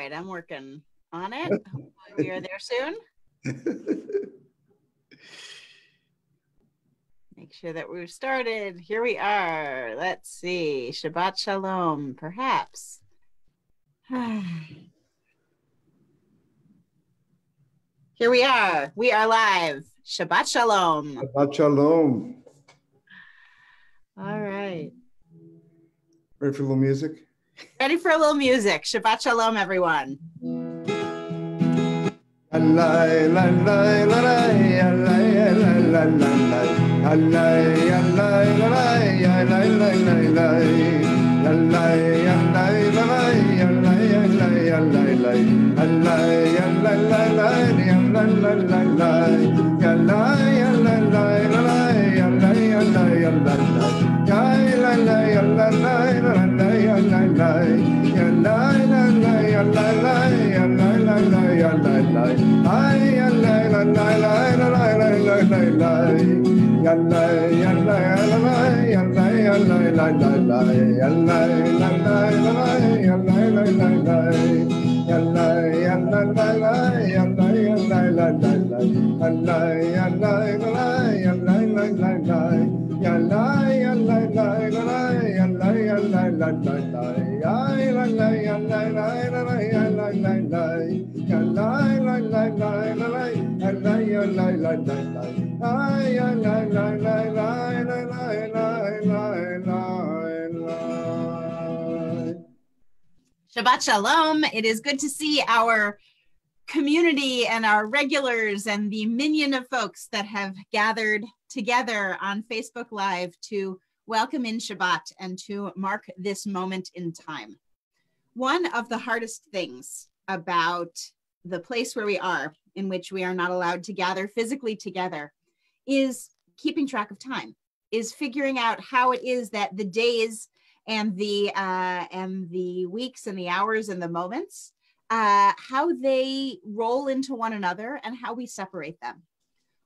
right, I'm working on it. Hopefully we are there soon. Make sure that we've started. Here we are. Let's see. Shabbat Shalom, perhaps. Here we are. We are live. Shabbat Shalom. Shabbat Shalom. All right. Ready for a little music? Ready for a little music. Shabbat Shalom, everyone. Shabbat Shalom. It is good to see our community and our regulars and the minion of folks that have gathered together on Facebook Live to welcome in Shabbat and to mark this moment in time. One of the hardest things about the place where we are, in which we are not allowed to gather physically together, is keeping track of time, is figuring out how it is that the days and the weeks and the hours and the moments, how they roll into one another and how we separate them.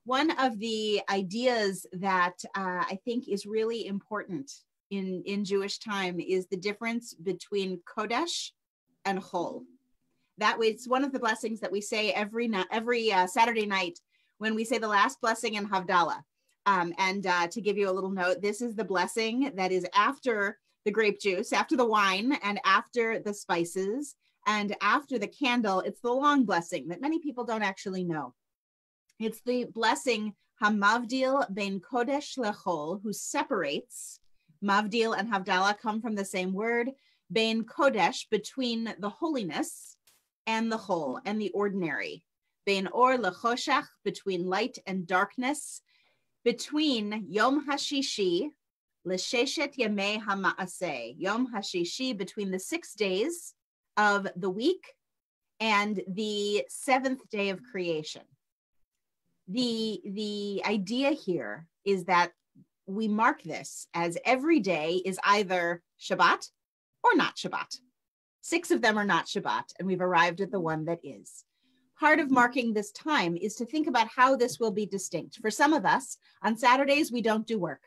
One of the ideas that I think is really important in Jewish time is the difference between Kodesh and Chol. That way, it's one of the blessings that we say every Saturday night when we say the last blessing in Havdalah. To give you a little note, this is the blessing that is after the grape juice, after the wine, and after the spices, and after the candle. It's the long blessing that many people don't actually know. It's the blessing Hamavdil ben Kodesh lechol, who separates. Mavdil and Havdalah come from the same word. Ben Kodesh, between the holiness and the chol and the ordinary. Ben or lechoshach, between light and darkness. Between Yom HaShishi, L'Sheshet Yamei HaMa'aseh, Yom HaShishi, between the 6 days of the week and the 7th day of creation. The idea here is that we mark this as every day is either Shabbat or not Shabbat. 6 of them are not Shabbat, and we've arrived at the one that is. Part of marking this time is to think about how this will be distinct. For some of us, on Saturdays, we don't do work.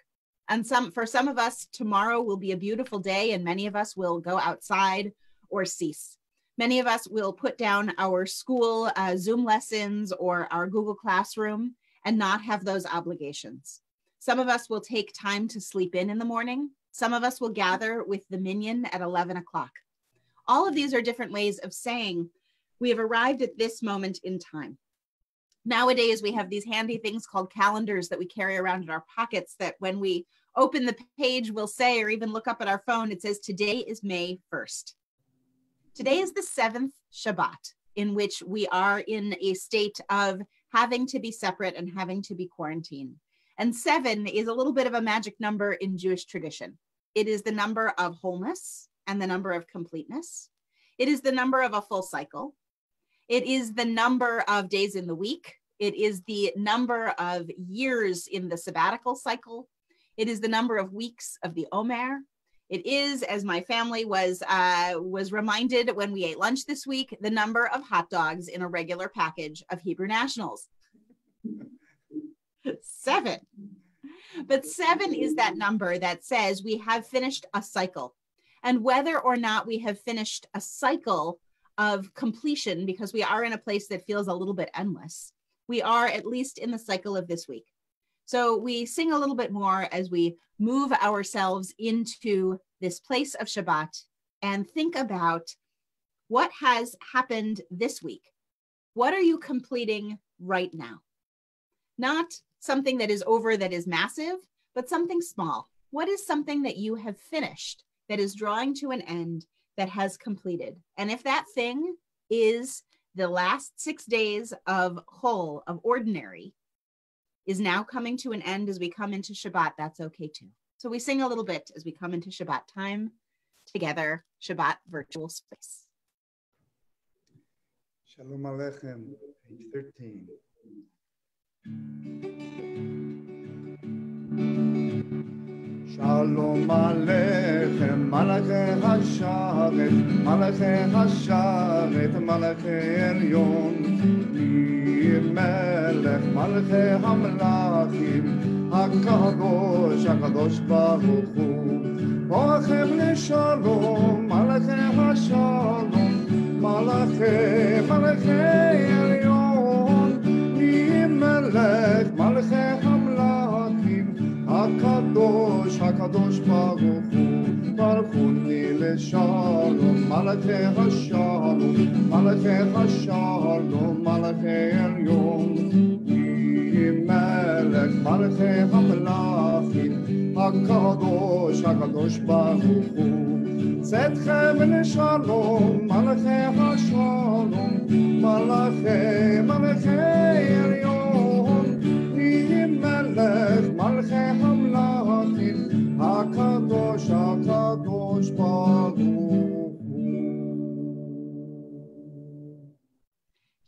And for some of us, tomorrow will be a beautiful day, and many of us will go outside or cease. Many of us will put down our school Zoom lessons or our Google Classroom and not have those obligations. Some of us will take time to sleep in the morning. Some of us will gather with the minyan at 11 o'clock. All of these are different ways of saying we have arrived at this moment in time. Nowadays, we have these handy things called calendars that we carry around in our pockets that when we open the page, we'll say, or even look up at our phone, it says, today is May 1st. Today is the 7th Shabbat, in which we are in a state of having to be separate and having to be quarantined. And 7 is a little bit of a magic number in Jewish tradition. It is the number of wholeness and the number of completeness. It is the number of a full cycle. It is the number of days in the week. It is the number of years in the sabbatical cycle. It is the number of weeks of the Omer. It is, as my family was reminded when we ate lunch this week, the number of hot dogs in a regular package of Hebrew Nationals. 7. But 7 is that number that says we have finished a cycle. And whether or not we have finished a cycle of completion, because we are in a place that feels a little bit endless. We are at least in the cycle of this week. So we sing a little bit more as we move ourselves into this place of Shabbat and think about what has happened this week. What are you completing right now? Not something that is over that is massive, but something small. What is something that you have finished that is drawing to an end, that has completed? And if that thing is the last 6 days of whole, of ordinary, is now coming to an end as we come into Shabbat, that's okay too. So we sing a little bit as we come into Shabbat time together, Shabbat virtual space. Shalom Aleichem, page 13. Shalom Aleichem, Malachei Hasharet, Malachei Hasharet, Malachei Elyon, Melech, Malachei Hamlachim, HaKadosh, HaKadosh Baruch Hu, Borachem L'Shalom, Malachei Hashalom, Malachei, Malachei Elyon, Melech, Malachei Hamlachim, HaKadosh, HaKadosh Baruch Hu, Baruch Hu L'Shalom, Malachei Hashalom, Malachei Hashalom, Malachei Elyon, Melech, Malachei Hamlachim, HaKadosh, HaKadosh Baruch Hu, Tzedchem L'Shalom, Malachei Hashalom, Malachei, Malachei Elyon, Melech, Malachei Hamlachim, HaKadosh, HaKadosh Baruch Hu.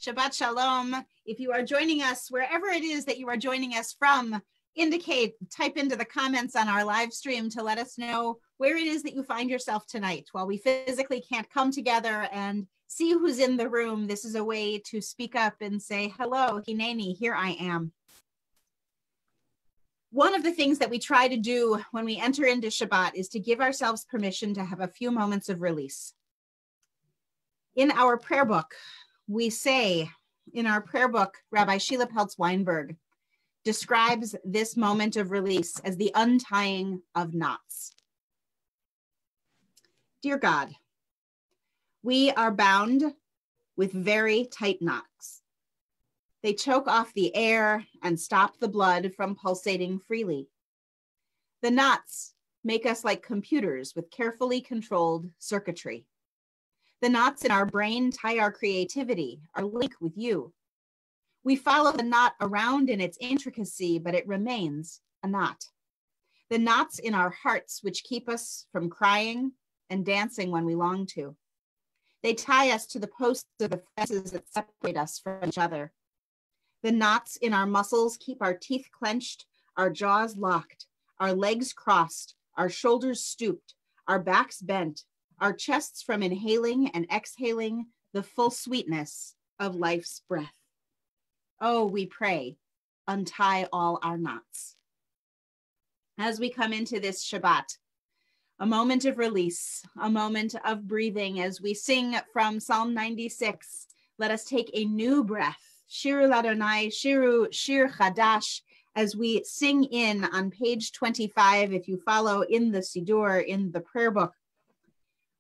Shabbat Shalom. If you are joining us, wherever it is that you are joining us from, type into the comments on our live stream to let us know where it is that you find yourself tonight. While we physically can't come together and see who's in the room, this is a way to speak up and say, hello, Hineni, here I am. One of the things that we try to do when we enter into Shabbat is to give ourselves permission to have a few moments of release. In our prayer book, we say, Rabbi Sheila Peltz-Weinberg describes this moment of release as the untying of knots. Dear God, we are bound with very tight knots. They choke off the air and stop the blood from pulsating freely. The knots make us like computers with carefully controlled circuitry. The knots in our brain tie our creativity, our link with you. We follow the knot around in its intricacy, but it remains a knot. The knots in our hearts, which keep us from crying and dancing when we long to. They tie us to the posts of the fences that separate us from each other. The knots in our muscles keep our teeth clenched, our jaws locked, our legs crossed, our shoulders stooped, our backs bent, our chests from inhaling and exhaling the full sweetness of life's breath. Oh, we pray, untie all our knots. As we come into this Shabbat, a moment of release, a moment of breathing, as we sing from Psalm 96, let us take a new breath. Shiru Ladonai, Shiru, Shir Chadash, as we sing in on page 25, if you follow in the Siddur, in the prayer book,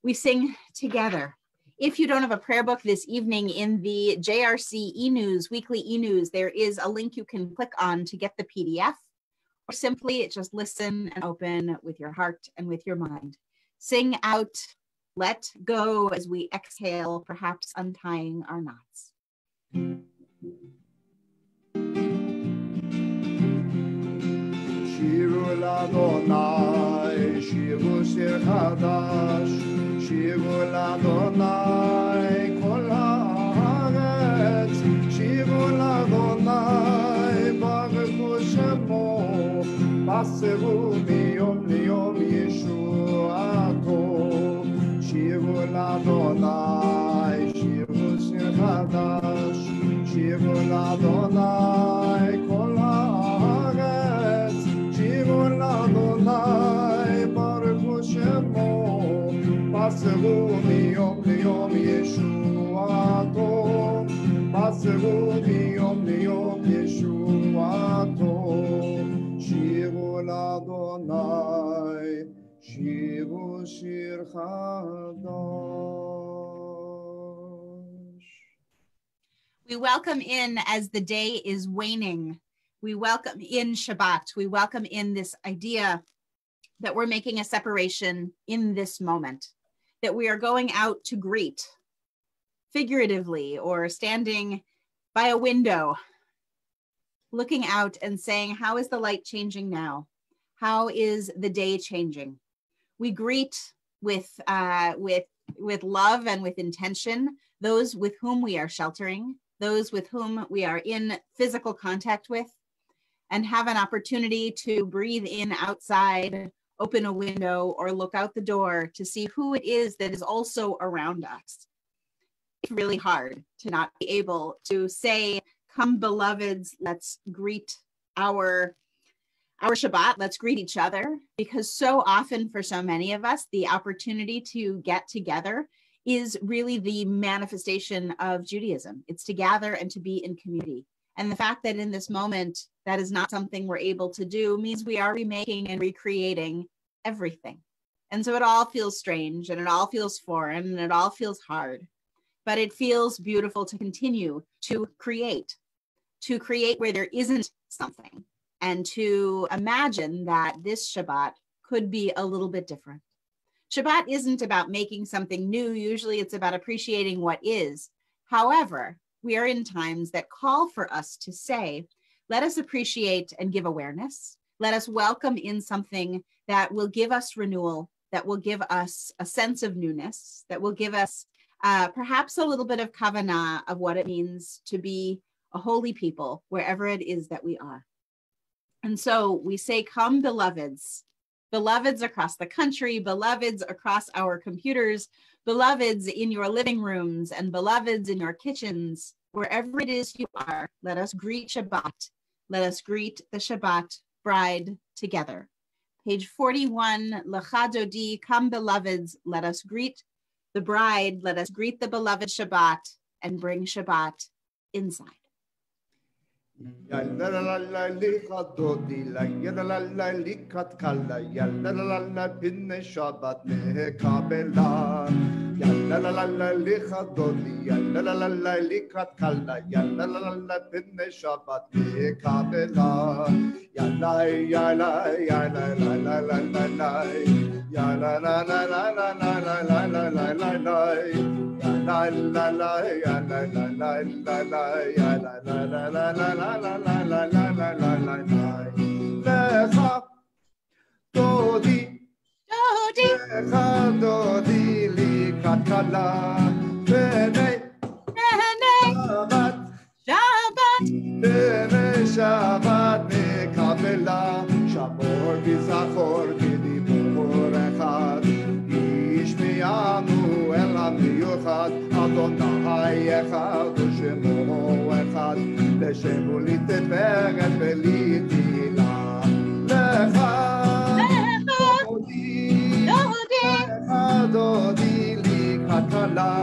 we sing together. If you don't have a prayer book this evening, in the JRC e-news, weekly e-news, there is a link you can click on to get the PDF, or simply just listen and open with your heart and with your mind. Sing out, let go as we exhale, perhaps untying our knots. Shiru Ladonai, Shiru Shir Chadash, Shiru Ladonai, Kol Haaretz, Shiru Ladonai, Baruch Hu Shemo, Baseru miyom liyom Yeshuato, Shiru Ladonai, Shiru Shir Chadash, Shiru Ladonai, Kol Haaretz, Shiru Ladonai, Baruch Hu Shemo, Baseru miyom liyom Yeshuato. תבשרו מיום ליום ישועתו, שירו לאדוני, שירו שיר חדש. We welcome in as the day is waning. We welcome in Shabbat. We welcome in this idea that we're making a separation in this moment, that we are going out to greet, figuratively, or standing by a window, looking out and saying, how is the light changing now? How is the day changing? We greet with love and with intention those with whom we are sheltering, those with whom we are in physical contact with, and have an opportunity to breathe in outside, open a window, or look out the door to see who it is that is also around us. It's really hard to not be able to say, come beloveds, let's greet our Shabbat, let's greet each other, because so often for so many of us, the opportunity to get together is really the manifestation of Judaism. It's to gather and to be in community. And the fact that in this moment, that is not something we're able to do means we are remaking and recreating everything. And so it all feels strange, and it all feels foreign, and it all feels hard. But it feels beautiful to continue to create where there isn't something, and to imagine that this Shabbat could be a little bit different. Shabbat isn't about making something new. Usually it's about appreciating what is. However, we are in times that call for us to say, let us appreciate and give awareness. Let us welcome in something that will give us renewal, that will give us a sense of newness, that will give us perhaps a little bit of kavanah of what it means to be a holy people wherever it is that we are. And so we say, come beloveds, beloveds across the country, beloveds across our computers, beloveds in your living rooms, and beloveds in your kitchens, wherever it is you are, let us greet Shabbat. Let us greet the Shabbat bride together. Page 41, Lecha Dodi, come beloveds, let us greet the bride, let us greet the beloved Shabbat and bring Shabbat inside. Yalla la la licha dodi la yalla la la likat kala yalla la la pinne Shabbat me kabela yalla la la licha dodi yalla la la likat kala yalla la la pinne Shabbat me kabela yalla yalla yalla la la la la la yalla la la la la la la la la la la la la la la ya la la la la la ya la la la la la la la la la la la la la lecha dodi lecha dodi likat kala b'nei Shabbat b'nei Shabbat mekabela shamor v'zachor v'dibur echad yishmi'anu el hamiuchad Adonai echad u'shemo echad לשם ולתפארת ולתהילה לך דודי לקראת כלה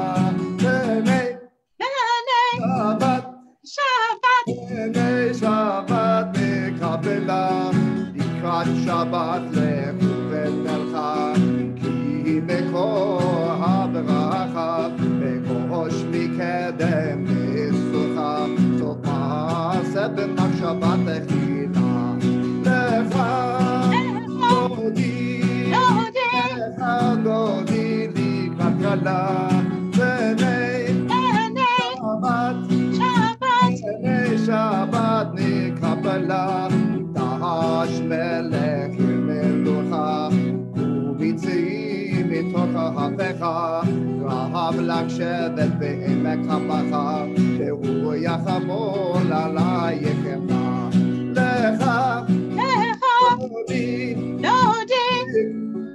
בני שבת מקבלה לקראת שבת לכו ותלכה כי מקור הברכה בראש מקדם ניסוחה סוף מעשה במחשבה תחילה לך דודי לקראת כלה בני שבת נקבלה דהש מלך מלוכה וביצעים מתוך ההפכה רהב לשבת בעמק הפחה והוא יחמול עלייך אמרה לך דודי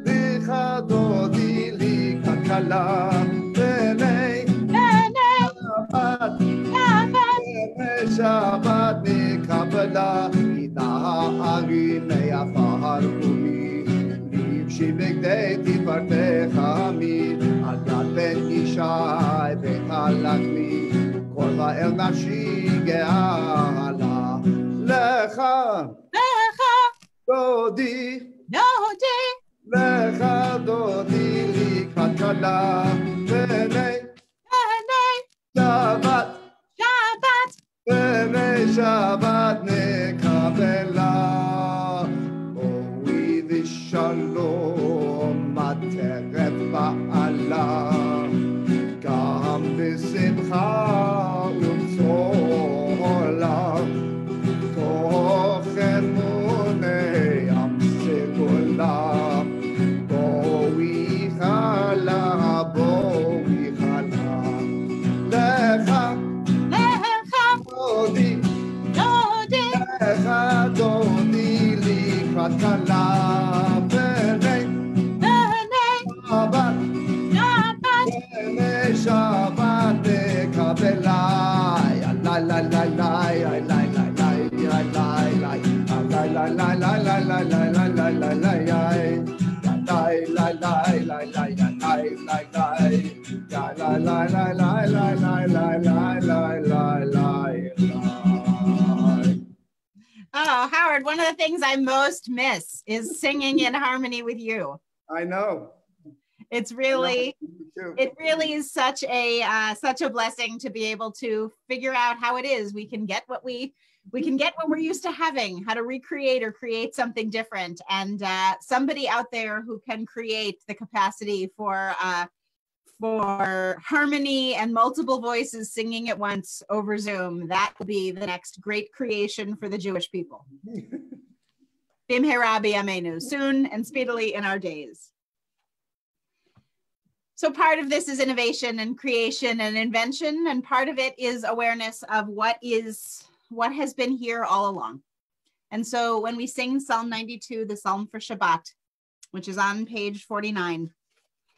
לך דודי לקראת כלה בני שבת מקבלה איתה הערים היפה הרקומי לבשי בגדי תפארתך עמי על יד בן ישי בית הלחמי כל אל נפשי גאלה. לך דודי, לך דודי לקראת כלה, בני שבת, בני שבת נקבלה. בואי ושלום הטרף בעלה, גם בשמחה ובצהלה, תוך אמוני עם סגולה. בואי חלה, בואי חלה, לך דודי, לך דודי לקראת כלה, בני שבת, בני שבת נקבלה. לה לה לה לה לה לה Oh, Howard, one of the things I most miss is singing in harmony with you. I know. It's really, it really is such a blessing to be able to figure out how it is we can get what we're used to having, how to recreate or create something different. And somebody out there who can create the capacity for harmony and multiple voices singing at once over Zoom, that will be the next great creation for the Jewish people. Bimhe Rabbi Amenu, soon and speedily in our days. So part of this is innovation and creation and invention, and part of it is awareness of what has been here all along. And so when we sing Psalm 92, the Psalm for Shabbat, which is on page 49,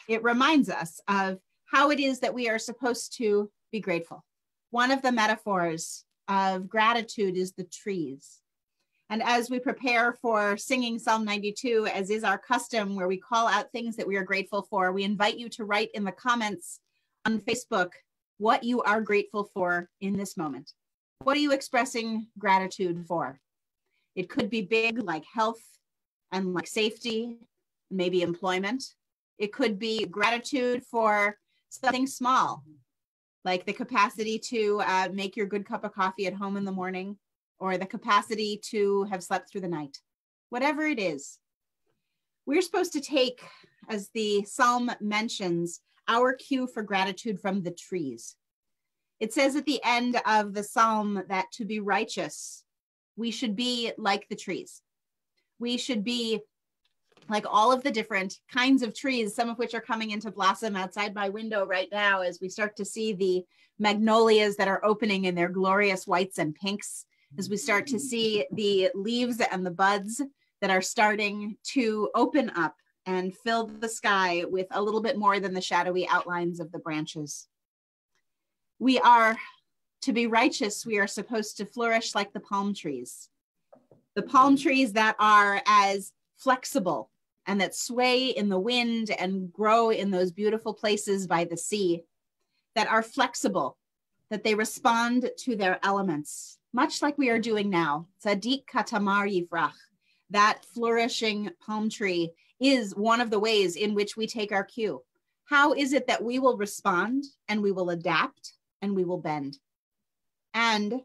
it reminds us of how it is that we are supposed to be grateful. One of the metaphors of gratitude is the trees. And as we prepare for singing Psalm 92, as is our custom, where we call out things that we are grateful for, we invite you to write in the comments on Facebook what you are grateful for in this moment. What are you expressing gratitude for? It could be big, like health and like safety, maybe employment. It could be gratitude for something small, like the capacity to make your good cup of coffee at home in the morning, or the capacity to have slept through the night. Whatever it is, we're supposed to take, as the psalm mentions, our cue for gratitude from the trees. It says at the end of the psalm that to be righteous, we should be like the trees. We should be like all of the different kinds of trees, some of which are coming into blossom outside my window right now as we start to see the magnolias that are opening in their glorious whites and pinks, as we start to see the leaves and the buds that are starting to open up and fill the sky with a little bit more than the shadowy outlines of the branches. We are to be righteous. We are supposed to flourish like the palm trees. The palm trees that are as flexible and that sway in the wind and grow in those beautiful places by the sea, that are flexible, that they respond to their elements, much like we are doing now. Tzadik katamar yifrach. That flourishing palm tree is one of the ways in which we take our cue. How is it that we will respond and we will adapt and we will bend? And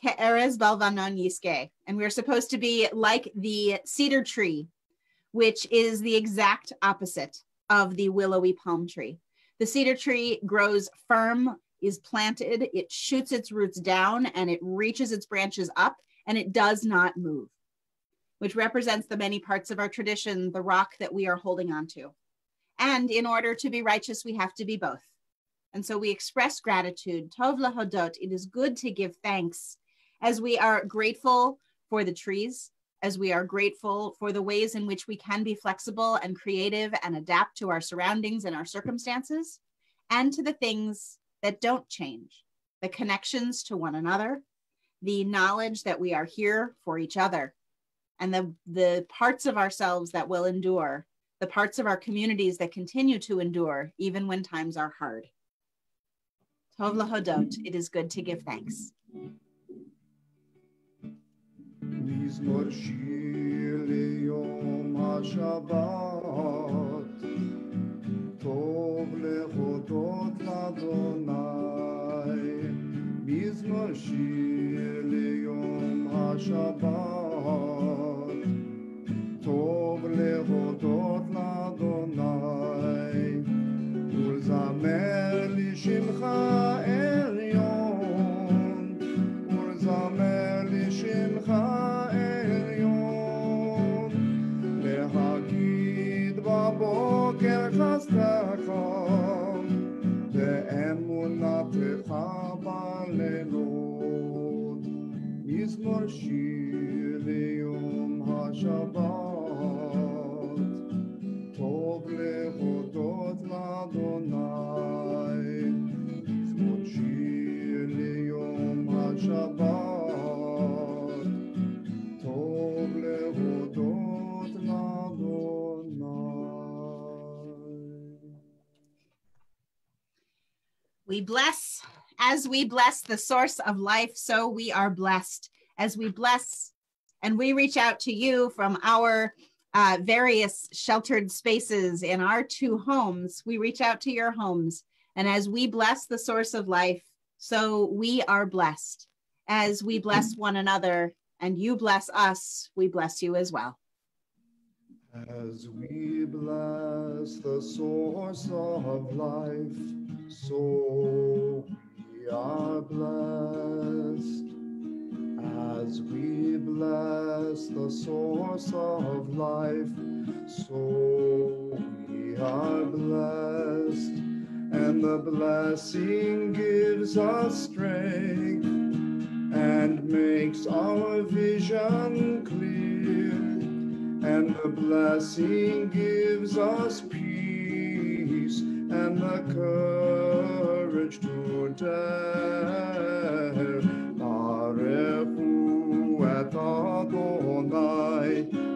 ke'erez balvanon yiske. And we're supposed to be like the cedar tree, which is the exact opposite of the willowy palm tree. The cedar tree grows firm, is planted, it shoots its roots down, and it reaches its branches up, and it does not move, which represents the many parts of our tradition, the rock that we are holding on to. And in order to be righteous, we have to be both. And so we express gratitude. Tov lahodot, it is good to give thanks, as we are grateful for the trees, as we are grateful for the ways in which we can be flexible and creative and adapt to our surroundings and our circumstances, and to the things that don't change, the connections to one another, the knowledge that we are here for each other, and the parts of ourselves that will endure, the parts of our communities that continue to endure even when times are hard. Tov lahodot. It is good to give thanks. מזמור שיר ליום השבת, טוב להודות לאדוני. מזמור שיר ליום השבת, טוב להודות לאדוני, ולזמר לשמך עליון, ולזמר לשמך עליון, להגיד בבוקר חסדך ואמונתך בלילות. מזמור שיר ליום השבת, טוב להודות לאדוני. מזמור שיר ליום השבת, טוב להודות לאדוני. We bless, as we bless the source of life, so we are blessed. As we bless and we reach out to you from our various sheltered spaces in our two homes, we reach out to your homes. And as we bless the source of life, so we are blessed. As we bless one another and you bless us, we bless you as well. As we bless the source of life, so we are blessed. As we bless the source of life, so we are blessed. And the blessing gives us strength and makes our vision clear. And the blessing gives us peace and the courage to dare. Barechu et Adonai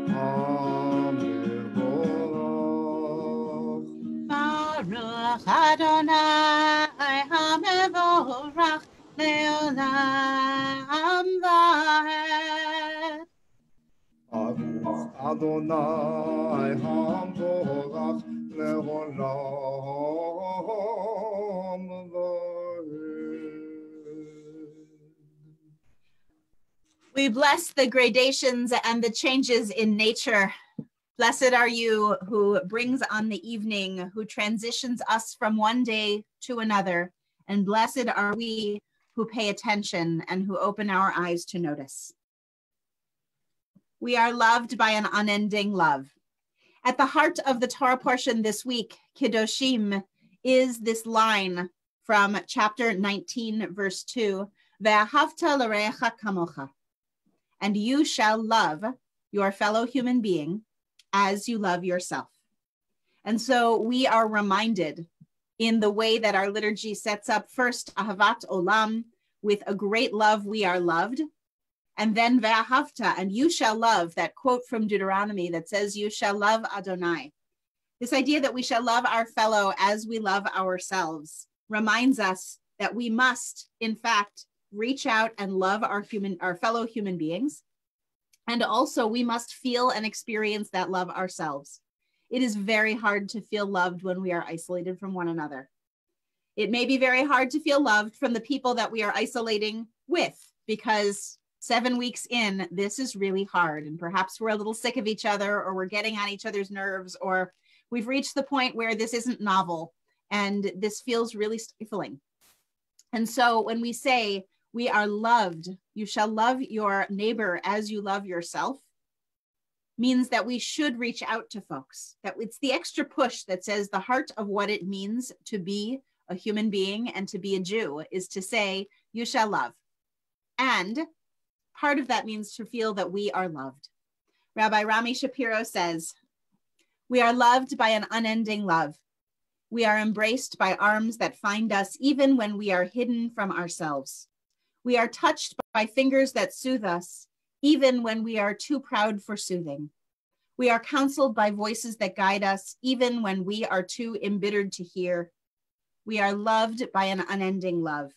HaMevorach. Baruch Adonai HaMevorach le'olam va'ed. Baruch Adonai HaMevorach le'olam va'ed. We bless the gradations and the changes in nature. Blessed are you who brings on the evening, who transitions us from one day to another. And blessed are we who pay attention and who open our eyes to notice. We are loved by an unending love. At the heart of the Torah portion this week, Kiddushim, is this line from chapter 19, verse 2, Ve'ahavta l'reacha kamocha. And you shall love your fellow human being as you love yourself. And so we are reminded in the way that our liturgy sets up first Ahavat Olam, with a great love we are loved, and then Ve'ahavta, and you shall love, that quote from Deuteronomy that says you shall love Adonai. This idea that we shall love our fellow as we love ourselves reminds us that we must, in fact, reach out and love our fellow human beings. And also we must feel and experience that love ourselves. It is very hard to feel loved when we are isolated from one another. It may be very hard to feel loved from the people that we are isolating with, because 7 weeks in, this is really hard. And perhaps we're a little sick of each other, or we're getting on each other's nerves, or we've reached the point where this isn't novel and this feels really stifling. And so when we say we are loved, you shall love your neighbor as you love yourself, means that we should reach out to folks. That it's the extra push that says the heart of what it means to be a human being and to be a Jew is to say, you shall love. And part of that means to feel that we are loved. Rabbi Rami Shapiro says, we are loved by an unending love. We are embraced by arms that find us even when we are hidden from ourselves. We are touched by fingers that soothe us, even when we are too proud for soothing. We are counseled by voices that guide us, even when we are too embittered to hear. We are loved by an unending love.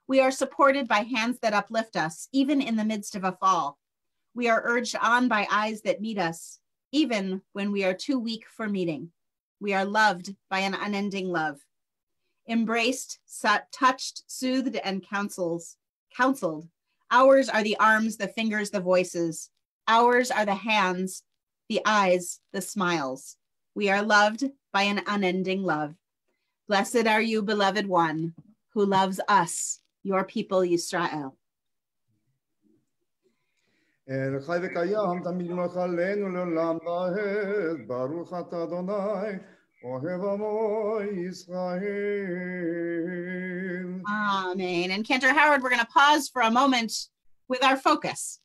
We are supported by hands that uplift us, even in the midst of a fall. We are urged on by eyes that meet us, even when we are too weak for meeting. We are loved by an unending love. Embraced, touched, soothed, and counseled. Ours are the arms, the fingers, the voices. Ours are the hands, the eyes, the smiles. We are loved by an unending love. Blessed are you, beloved one, who loves us, your people, Yisrael. אל חי וקיים תמיד מלך עלינו לעולם ועד, ברוך אתה אדוני, אוהב עמו ישראל. Amen. And Cantor Howard, we're going to pause for a moment with our focus.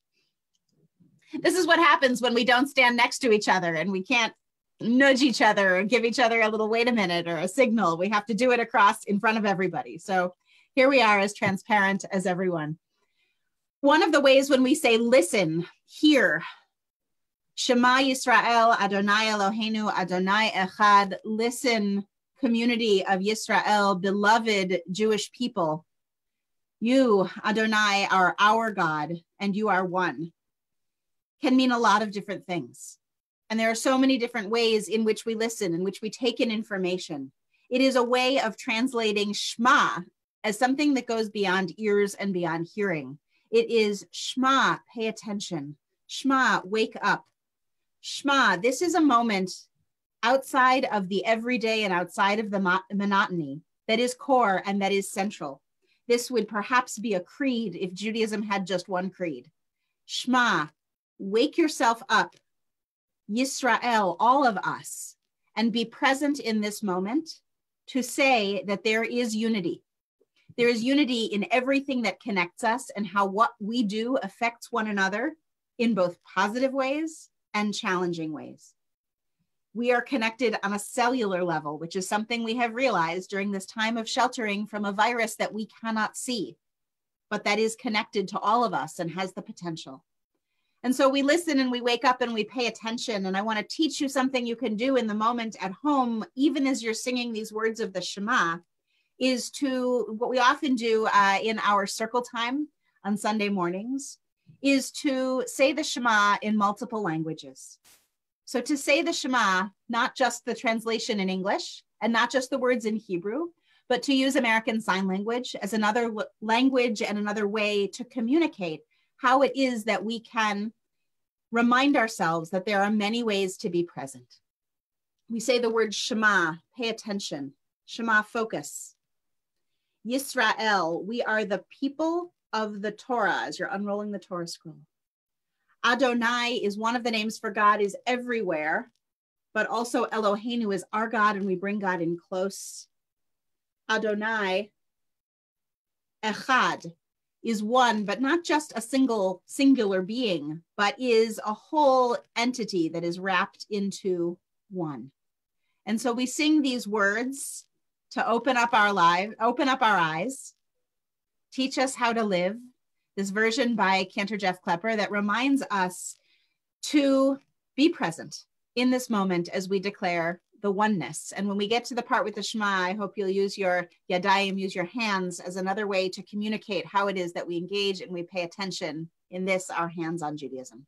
This is what happens when we don't stand next to each other and we can't nudge each other or give each other a little wait a minute or a signal. We have to do it across in front of everybody. So here we are, as transparent as everyone. One of the ways when we say listen, hear, Shema Yisrael, Adonai Eloheinu, Adonai Echad, listen, community of Yisrael, beloved Jewish people. You, Adonai, are our God, and you are one, can mean a lot of different things. And there are so many different ways in which we listen, in which we take in information. It is a way of translating Shema as something that goes beyond ears and beyond hearing. It is Shema, pay attention. Shema, wake up. Shema, this is a moment outside of the everyday and outside of the monotony that is core and that is central. This would perhaps be a creed if Judaism had just one creed. Shema, wake yourself up, Yisrael, all of us, and be present in this moment to say that there is unity. There is unity in everything that connects us and how what we do affects one another in both positive ways and challenging ways. We are connected on a cellular level, which is something we have realized during this time of sheltering from a virus that we cannot see, but that is connected to all of us and has the potential. And so we listen and we wake up and we pay attention. And I want to teach you something you can do in the moment at home, even as you're singing these words of the Shema, is to, what we often do in our circle time on Sunday mornings, is to say the Shema in multiple languages. So to say the Shema, not just the translation in English and not just the words in Hebrew, but to use American Sign Language as another language and another way to communicate how it is that we can remind ourselves that there are many ways to be present. We say the word Shema, pay attention. Shema, focus. Yisrael, we are the people of the Torah, as you're unrolling the Torah scroll. Adonai is one of the names for God, is everywhere, but also Eloheinu is our God, and we bring God in close. Adonai, Echad, is one, but not just a singular being, but is a whole entity that is wrapped into one. And so we sing these words to open up our eyes, teach us how to live. This version by Cantor Jeff Klepper that reminds us to be present in this moment as we declare the oneness. And when we get to the part with the Shema, I hope you'll use your yadayim, use your hands as another way to communicate how it is that we engage and we pay attention in this, our hands-on Judaism.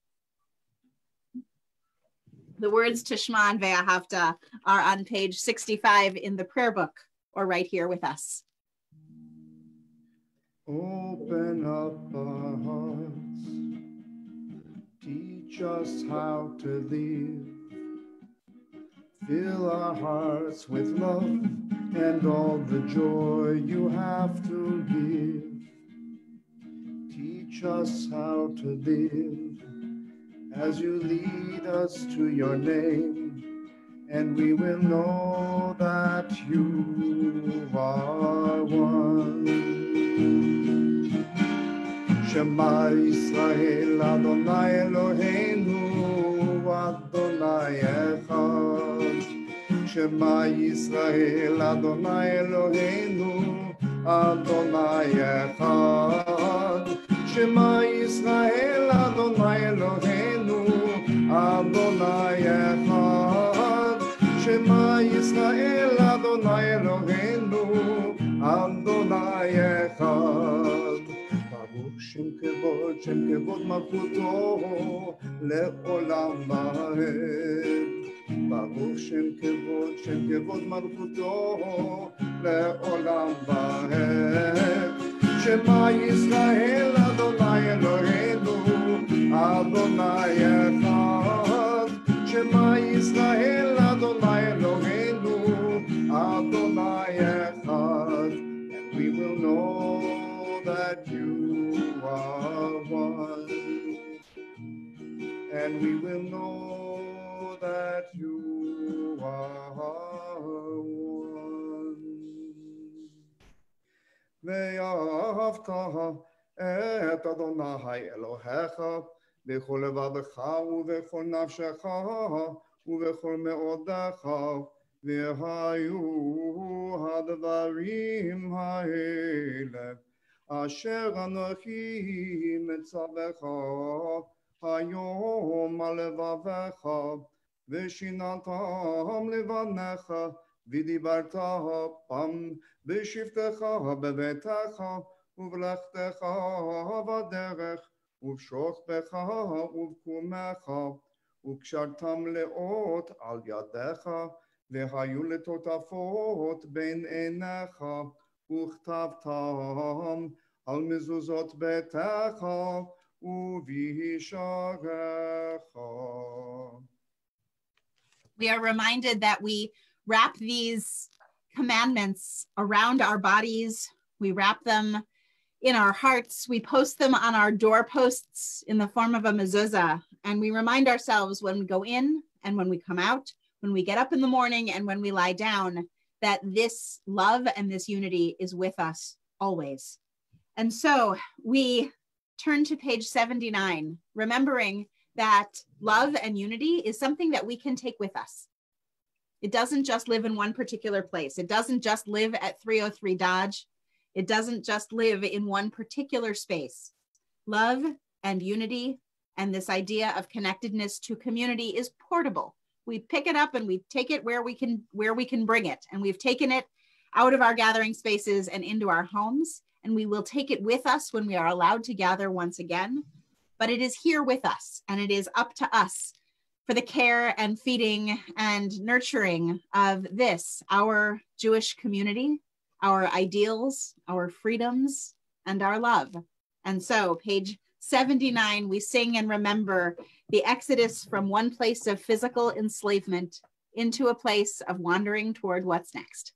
The words to Shema and Ve'ahavta are on page 65 in the prayer book, or right here with us. Open up our hearts, teach us how to live. Fill our hearts with love and all the joy you have to give. Teach us how to live as you lead us to your name, and we will know that you are one. Shema Yisrael, Adonai Eloheinu, Adonai Echad. Shema Yisrael, Adonai Eloheinu, Adonai Echad. Shema Yisrael, Adonai Eloheinu, Adonai Echad. Shema Yisrael, Adonai Eloheinu, כבוד, שם כבוד מלכותו לעולם ועד. ברוך שם כבוד מלכותו לעולם ועד. שמע ישראל אדוני אלוהינו, אדוני אחד. שמע ישראל אדוני אלוהינו, Adonai Echad, and we will know that you are one, and we will know that you are one. ואהבת את אדוני אלוהיך בכל לבבך ובכל נפשך ובכל מאודך, והיו הדברים האלה אשר אנוכי מצווך היום על לבבך, ושיננתם לבניך, ודיברת בם בשבתך בביתך ובלכתך בדרך ובשוכבך ובקומך, וקשרתם לאות על ידיך, והיו לטוטפות בין עיניך, וכתבתם על מזוזות ביתך ובשעריך. We are reminded that we wrap these commandments around our bodies. We wrap them in our hearts. We post them on our doorposts in the form of a mezuzah. And we remind ourselves when we go in and when we come out, when we get up in the morning and when we lie down, that this love and this unity is with us always. And so we turn to page 79, remembering that love and unity is something that we can take with us. It doesn't just live in one particular place. It doesn't just live at 303 Dodge. It doesn't just live in one particular space. Love and unity and this idea of connectedness to community is portable. We pick it up and we take it where we can bring it. And we've taken it out of our gathering spaces and into our homes. And we will take it with us when we are allowed to gather once again. But it is here with us, and it is up to us for the care and feeding and nurturing of this, our Jewish community, our ideals, our freedoms, and our love. And so, page 79, we sing and remember the exodus from one place of physical enslavement into a place of wandering toward what's next.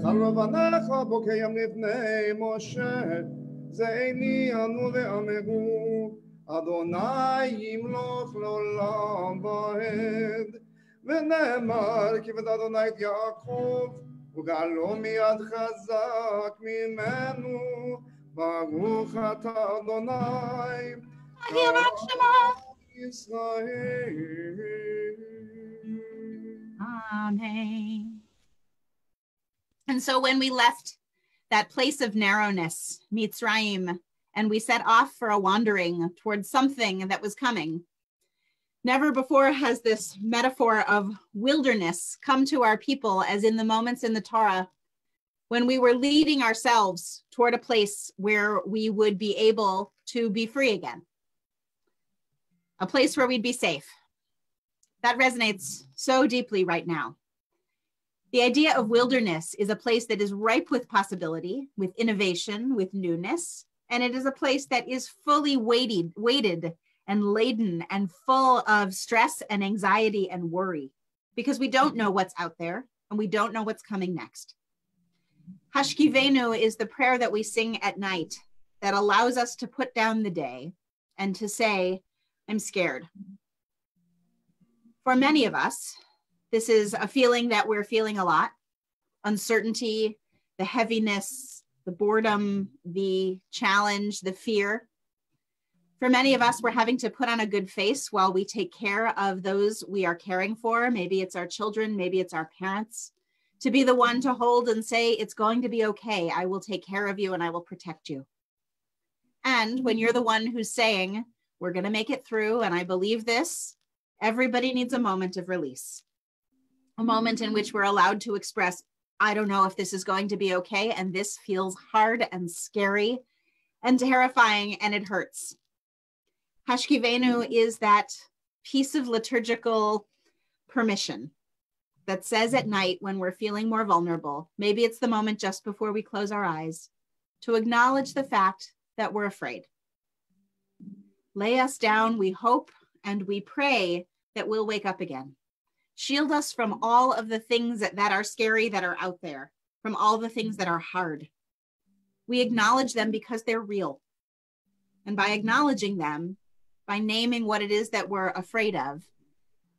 חרבנך בוקיים לפני משה, זעני אנו ואמרו, אדוני ימלוך לעולם ועד. ונאמר כבד אדוני את יעקב, וגאלו מיד חזק ממנו, ברוך אתה אדוני, ישראל. Amen. And so when we left that place of narrowness, Mitzrayim, and we set off for a wandering towards something that was coming. Never before has this metaphor of wilderness come to our people as in the moments in the Torah when we were leading ourselves toward a place where we would be able to be free again, a place where we'd be safe. That resonates so deeply right now. The idea of wilderness is a place that is ripe with possibility, with innovation, with newness, and it is a place that is fully weighted and laden and full of stress and anxiety and worry, because we don't know what's out there and we don't know what's coming next. Hashkivenu is the prayer that we sing at night that allows us to put down the day and to say, I'm scared. For many of us, this is a feeling that we're feeling a lot: uncertainty, the heaviness, the boredom, the challenge, the fear. For many of us, we're having to put on a good face while we take care of those we are caring for. Maybe it's our children, maybe it's our parents, to be the one to hold and say, it's going to be okay. I will take care of you and I will protect you. And when you're the one who's saying, we're going to make it through, and I believe this, everybody needs a moment of release, a moment in which we're allowed to express, I don't know if this is going to be okay, and this feels hard and scary and terrifying, and it hurts. Hashkivenu is that piece of liturgical permission that says at night when we're feeling more vulnerable, maybe it's the moment just before we close our eyes, to acknowledge the fact that we're afraid. Lay us down, we hope, and we pray that we'll wake up again. Shield us from all of the things that are scary, that are out there, from all the things that are hard. We acknowledge them because they're real. And by acknowledging them, by naming what it is that we're afraid of,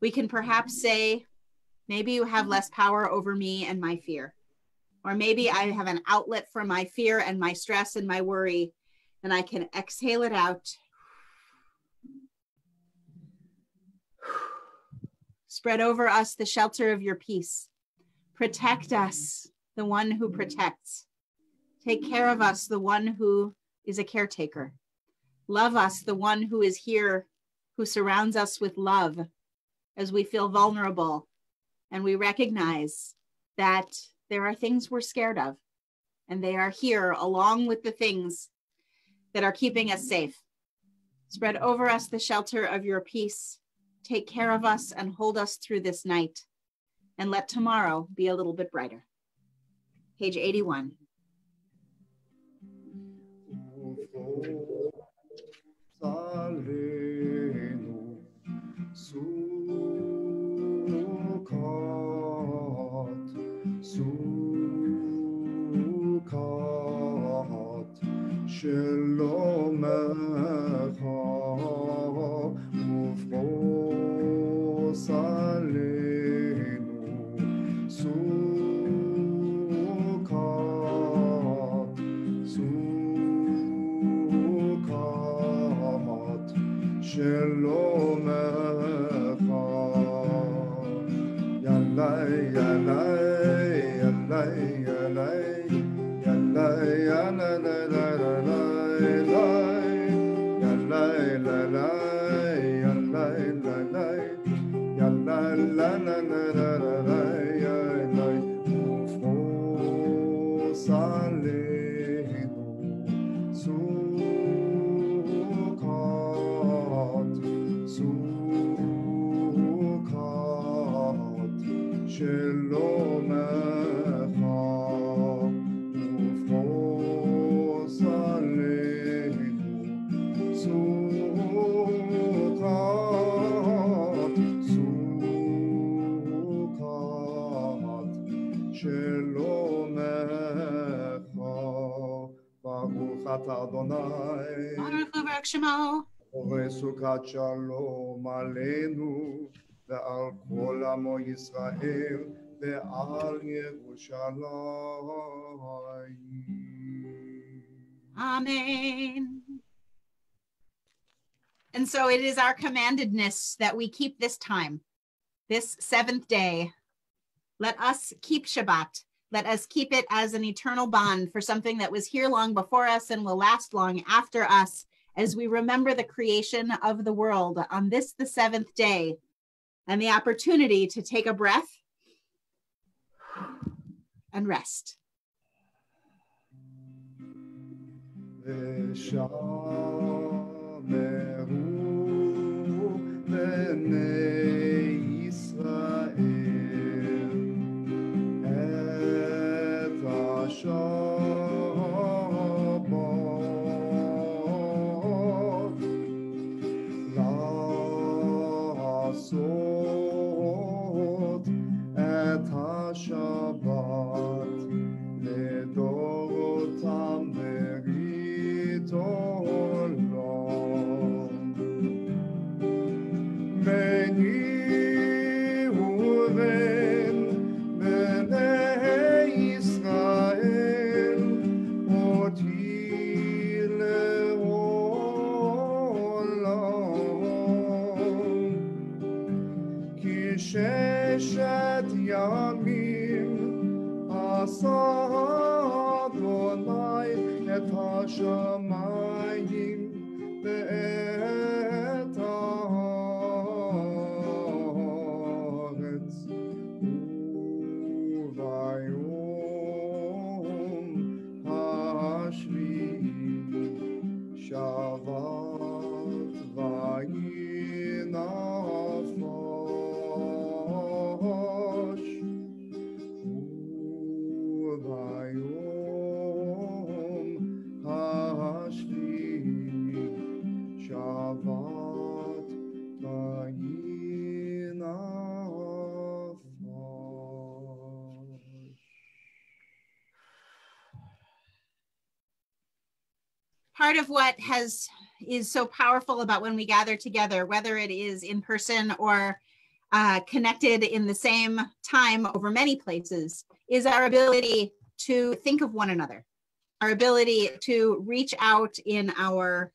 we can perhaps say, maybe you have less power over me and my fear. Or maybe I have an outlet for my fear and my stress and my worry, and I can exhale it out. Spread over us the shelter of your peace. Protect us, the one who protects. Take care of us, the one who is a caretaker. Love us, the one who is here, who surrounds us with love as we feel vulnerable and we recognize that there are things we're scared of, and they are here along with the things that are keeping us safe. Spread over us the shelter of your peace. Take care of us and hold us through this night, and let tomorrow be a little bit brighter. Page 81. סוכת שלום עלינו ועל כל עמו ישראל ועל ירושלים. Amen. And so it is our commandedness that we keep this time, this seventh day. Let us keep Shabbat, Let us keep it as an eternal bond for something that was here long before us and will last long after us, as we remember the creation of the world on this, the seventh day, and the opportunity to take a breath and rest. Part of what is so powerful about when we gather together, whether it is in person or connected in the same time over many places, is our ability to think of one another, our ability to reach out in our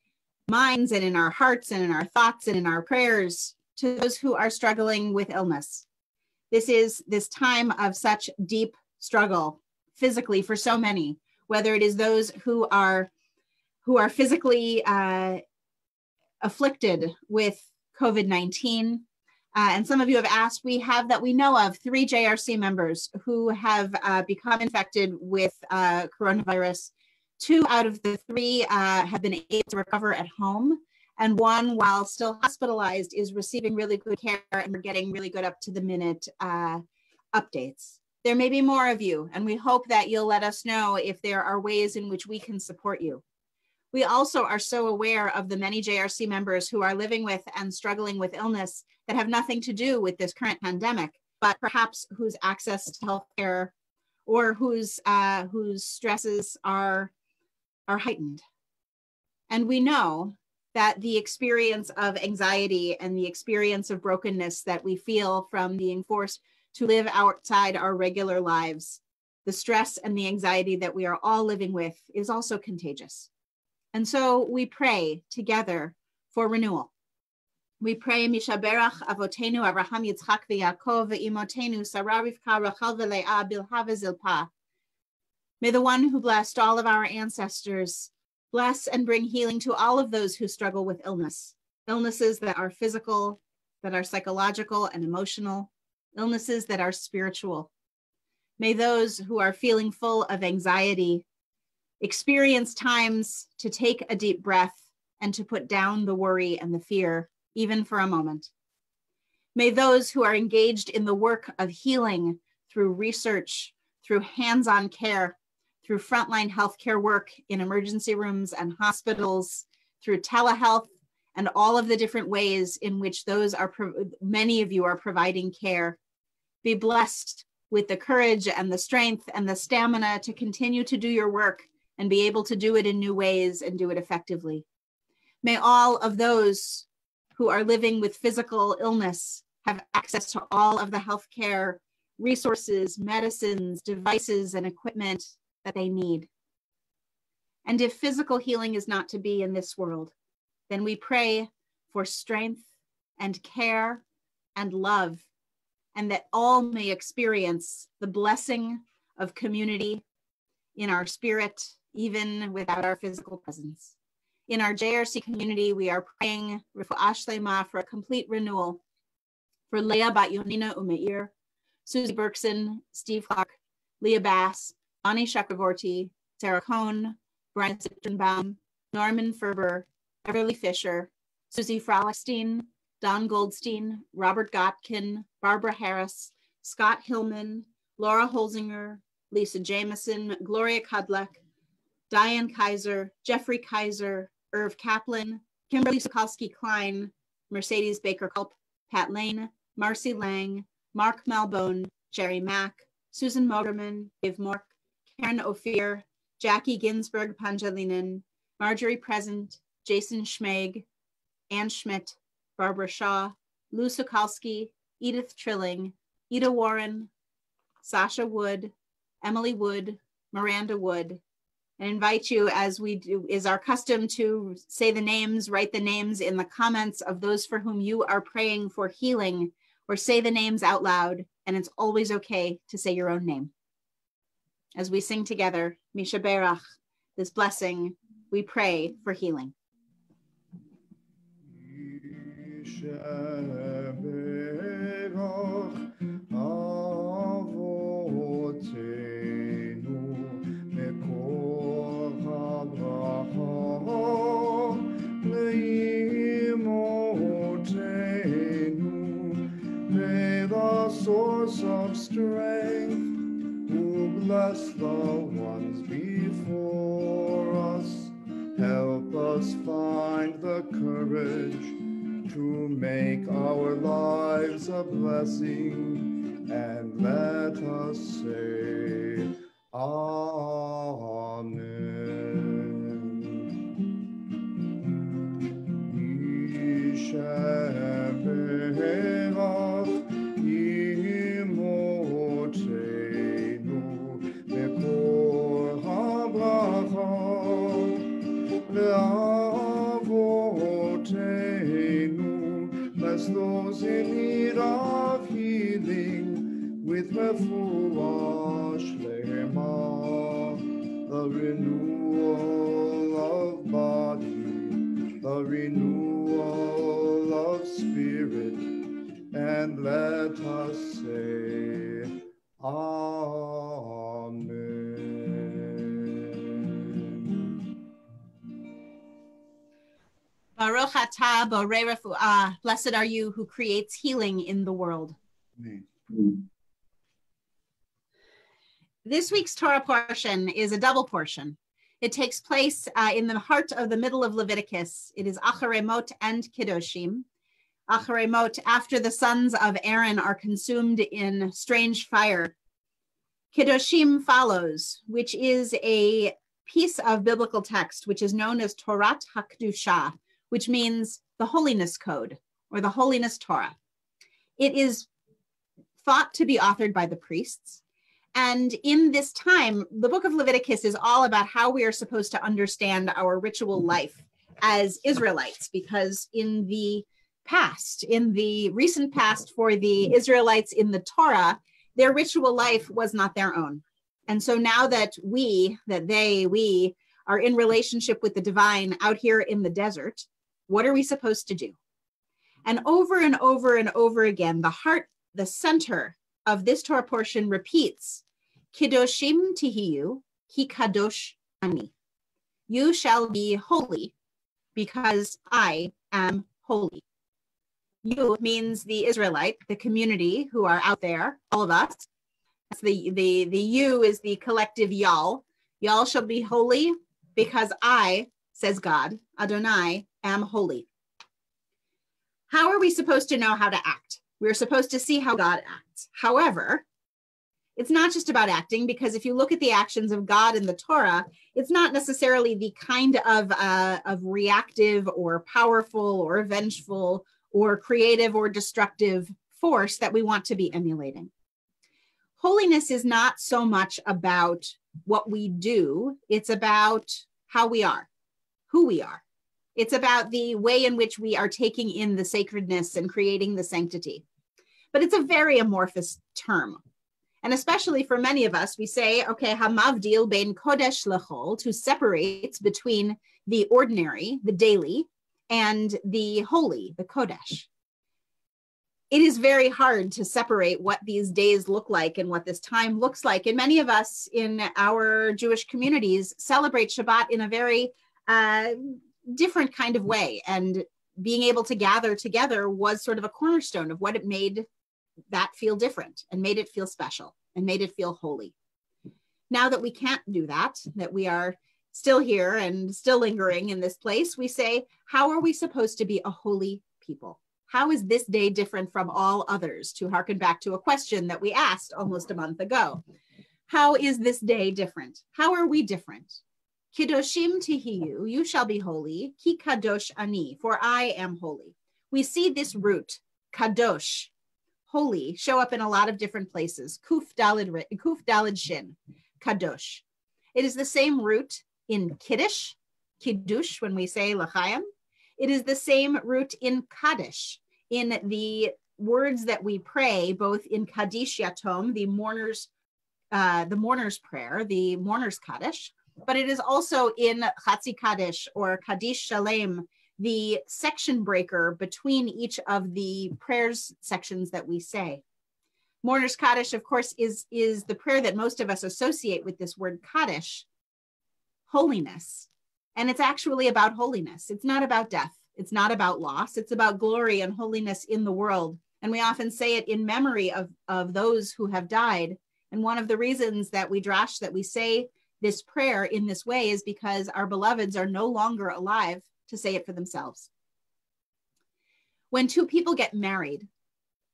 minds and in our hearts and in our thoughts and in our prayers to those who are struggling with illness. This is this time of such deep struggle physically for so many, whether it is those who are physically afflicted with COVID-19. And some of you have asked, we know of 3 JRC members who have become infected with coronavirus. 2 out of the 3 have been able to recover at home. And 1, while still hospitalized, is receiving really good care, and we're getting really good up-to-the-minute updates. There may be more of you, and we hope that you'll let us know if there are ways in which we can support you. We also are so aware of the many JRC members who are living with and struggling with illness that have nothing to do with this current pandemic, but perhaps whose access to healthcare or whose stresses are heightened. And we know that the experience of anxiety and the experience of brokenness that we feel from being forced to live outside our regular lives, the stress and the anxiety that we are all living with, is also contagious. And so we pray together for renewal. We pray, Mishaberach Avotenu Avraham Yitzchak v'Yaakov v'Imotenu Sarah Rivka Rachel v'Leah Bilha v'Zilpah. May the one who blessed all of our ancestors bless and bring healing to all of those who struggle with illnesses that are physical, that are psychological and emotional, illnesses that are spiritual. May those who are feeling full of anxiety experience times to take a deep breath and to put down the worry and the fear, even for a moment. May those who are engaged in the work of healing through research, through hands-on care, through frontline healthcare work in emergency rooms and hospitals, through telehealth and all of the different ways in which many of you are providing care, be blessed with the courage and the strength and the stamina to continue to do your work and be able to do it in new ways and do it effectively. May all of those who are living with physical illness have access to all of the healthcare resources, medicines, devices, and equipment that they need. And if physical healing is not to be in this world, then we pray for strength and care and love, and that all may experience the blessing of community in our spirit, even without our physical presence. In our JRC community, we are praying Refuah Shlema for a complete renewal for Leah Bat Yonina Umeir, Susie Berkson, Steve Clark, Leah Bass, Bonnie Chakravorty, Sarah Cohn, Brian Sittenbaum, Norman Ferber, Beverly Fisher, Susie Frolickstein, Don Goldstein, Robert Gotkin, Barbara Harris, Scott Hillman, Laura Holzinger, Lisa Jameson, Gloria Kudlek, Diane Kaiser, Jeffrey Kaiser, Irv Kaplan, Kimberly Sokolsky-Klein, Mercedes Baker-Culp, Pat Lane, Marcy Lang, Mark Malbone, Jerry Mack, Susan Motorman, Dave Mork, Karen Ophir, Jackie Ginsberg Panjalinen, Marjorie Present, Jason Schmeg, Ann Schmidt, Barbara Shaw, Lou Sokolsky, Edith Trilling, Ida Warren, Sasha Wood, Emily Wood, Miranda Wood, and invite you, as we do, is our custom, to say the names, write the names in the comments of those for whom you are praying for healing, or say the names out loud, and it's always okay to say your own name. As we sing together, Misha Berach, this blessing, we pray for healing. Source of strength, who bless the ones before us, help us find the courage to make our lives a blessing, and let us say Amen. Bless those in need of healing with refuah shlema, the renewal of body, the renewal of spirit, and let us say Amen. Baruch atah borei refuah. Blessed are you who creates healing in the world. Amen. This week's Torah portion is a double portion. It takes place in the heart of the middle of Leviticus. It is Acharei Mot and Kiddushim. Acharei Mot, after the sons of Aaron are consumed in strange fire. Kiddushim follows, which is a piece of biblical text which is known as Torat HaKdusha, which means the holiness code or the holiness Torah. It is thought to be authored by the priests. And in this time, the book of Leviticus is all about how we are supposed to understand our ritual life as Israelites, because in the past, in the recent past for the Israelites in the Torah, their ritual life was not their own. And so now that we are in relationship with the divine out here in the desert, what are we supposed to do? And over and over and over again, the heart, the center of this Torah portion repeats, Kiddushim tihiyu, ki kadosh ani. You shall be holy because I am holy. You means the Israelite, the community who are out there, all of us. That's the you is the collective y'all. Y'all shall be holy because I, says God, Adonai, am holy. How are we supposed to know how to act? We're supposed to see how God acts. However, it's not just about acting, because if you look at the actions of God in the Torah, it's not necessarily the kind of reactive or powerful or vengeful or creative or destructive force that we want to be emulating. Holiness is not so much about what we do. It's about how we are, who we are. It's about the way in which we are taking in the sacredness and creating the sanctity. But it's a very amorphous term. And especially for many of us, we say, okay, hamavdil bein kodesh lechol, to separate between the ordinary, the daily, and the holy, the kodesh. It is very hard to separate what these days look like and what this time looks like. And many of us in our Jewish communities celebrate Shabbat in a very different kind of way. And being able to gather together was sort of a cornerstone of what it made that feel different and made it feel special and made it feel holy. Now that we can't do that, that we are still here and still lingering in this place, we say, how are we supposed to be a holy people? How is this day different from all others? To hearken back to a question that we asked almost a month ago. How is this day different? How are we different? Kiddoshim tihiyu, you shall be holy. Ki kadosh ani, for I am holy. We see this root, kadosh, holy, show up in a lot of different places. Kuf dalid shin, kadosh. It is the same root in kiddush, kiddush, when we say l'chaim. It is the same root in kaddish, in the words that we pray, both in Kaddish Yatom, the mourner's prayer, the mourner's kaddish, but it is also in Chatzi Kaddish or Kaddish Shalem, the section breaker between each of the prayers sections that we say. Mourner's Kaddish, of course, is the prayer that most of us associate with this word Kaddish, holiness. And it's actually about holiness. It's not about death. It's not about loss. It's about glory and holiness in the world. And we often say it in memory of those who have died. And one of the reasons that we drash, that we say this prayer in this way, is because our beloveds are no longer alive to say it for themselves. When two people get married,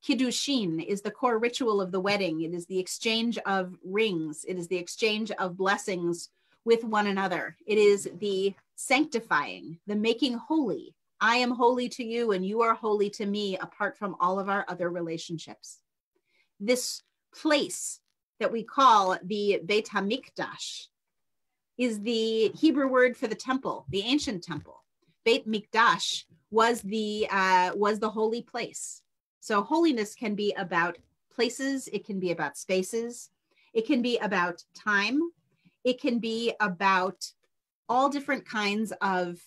Kiddushin is the core ritual of the wedding. It is the exchange of rings. It is the exchange of blessings with one another. It is the sanctifying, the making holy. I am holy to you and you are holy to me, apart from all of our other relationships. This place that we call the Beit HaMikdash is the Hebrew word for the temple, the ancient temple. Beit Mikdash was the holy place. So holiness can be about places, it can be about spaces, it can be about time, it can be about all different kinds of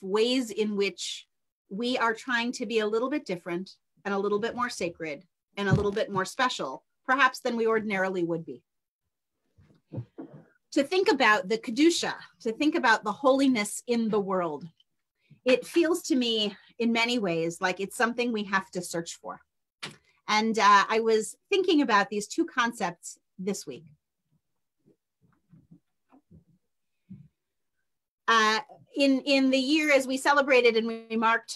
ways in which we are trying to be a little bit different and a little bit more sacred and a little bit more special, perhaps than we ordinarily would be. To think about the Kedusha, to think about the holiness in the world, it feels to me in many ways like it's something we have to search for. And I was thinking about these two concepts this week. In the year as we celebrated and we marked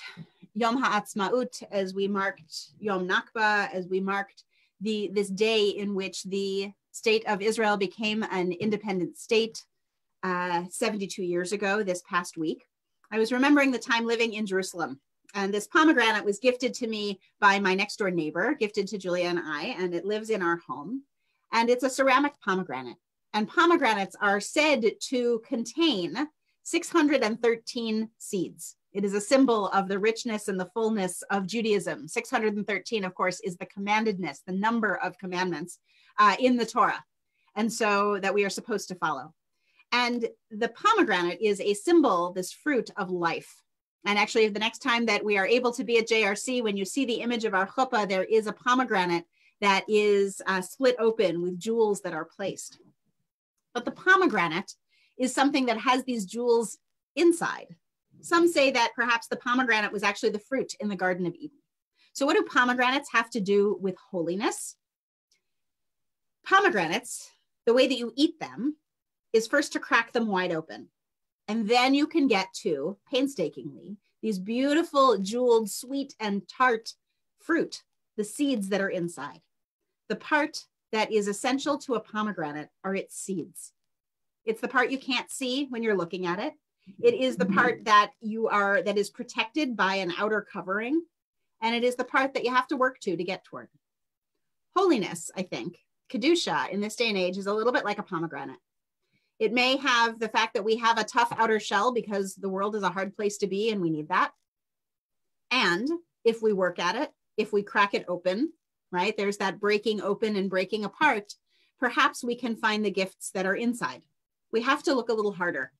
Yom HaAtzmaut, as we marked Yom Nakba, as we marked this day in which the state of Israel became an independent state 72 years ago this past week, I was remembering the time living in Jerusalem. And this pomegranate was gifted to me by my next door neighbor, gifted to Julia and I, and it lives in our home. And it's a ceramic pomegranate. And pomegranates are said to contain 613 seeds. It is a symbol of the richness and the fullness of Judaism. 613, of course, is the commandedness, the number of commandments in the Torah, and so that we are supposed to follow. And the pomegranate is a symbol, this fruit of life. And actually, the next time that we are able to be at JRC, when you see the image of our chuppah, there is a pomegranate that is split open with jewels that are placed. But the pomegranate is something that has these jewels inside. Some say that perhaps the pomegranate was actually the fruit in the Garden of Eden. So what do pomegranates have to do with holiness? Pomegranates, the way that you eat them is first to crack them wide open. And then you can get to, painstakingly, these beautiful jeweled, sweet and tart fruit, the seeds that are inside. The part that is essential to a pomegranate are its seeds. It's the part you can't see when you're looking at it. It is the part that that is protected by an outer covering. And it is the part that you have to work to get toward. Holiness, I think, Kedusha in this day and age is a little bit like a pomegranate. It may have the fact that we have a tough outer shell because the world is a hard place to be and we need that. And if we work at it, if we crack it open, right? There's that breaking open and breaking apart. Perhaps we can find the gifts that are inside. We have to look a little harder.